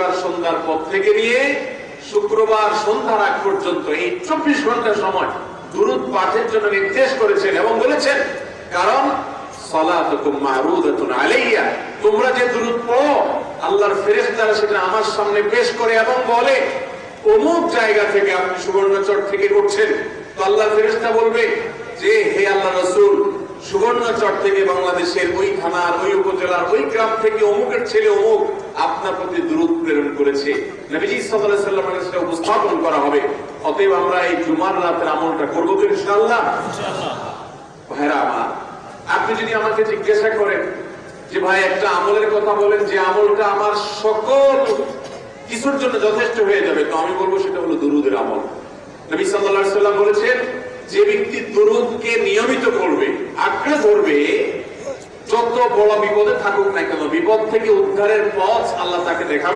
শনিবার সন্ধ্যার পর থেকে নিয়ে শুক্রবার সন্ধ্যার আগ পর্যন্ত এই 24 ঘন্টা সময় দুরূদ পাঠের জন্য নির্দেশ করেছেন এবং বলেছেন, কারণ সালাতুকুম মারুদাতুন আলাইয়া, তোমরা যে দুরূদ পড়ো আল্লাহর ফেরেশতারা সেটা আমার সামনে পেশ করে এবং বলে অমুক জায়গা থেকে আপনি সুবর্ণচর থেকে করছেন, তো আল্লাহর ফেরেশতা বলবে যে হে আল্লাহর রাসূল, সুবর্ণচর থেকে বাংলাদেশের ওই থানার ওই উপজেলার ওই গ্রাম থেকে অমুকের ছেলে অমুক আপনার প্রতি দুরূদ প্রেরণ করেছে। নবীজি সাল্লাল্লাহু আলাইহি ওয়াসাল্লামের কাছে উপস্থাপন করা হবে। অতএব আমরা এই জুমার রাতের আমলটা করব তো ইনশাআল্লাহ। ভাইরা আমার, আপনি যদি আমাকে জিজ্ঞাসা করেন যে ভাই একটা আমলের কথা বলেন যে আমলটা আমার সকল কিছুর জন্য যথেষ্ট হয়ে যাবে, তো আমি বলবো সেটা হলো দুরূদের আমল। নবী সাল্লাল্লাহু আলাইহি ওয়াসাল্লাম বলেছেন, যে ব্যক্তি দুরূদকে নিয়মিত করবে, আঁকড়ে ধরবে, যত বড় বিপদে থাকুক না কেন বিপদ থেকে উদ্ধারের পথ আল্লাহ তাকে দেখাবে।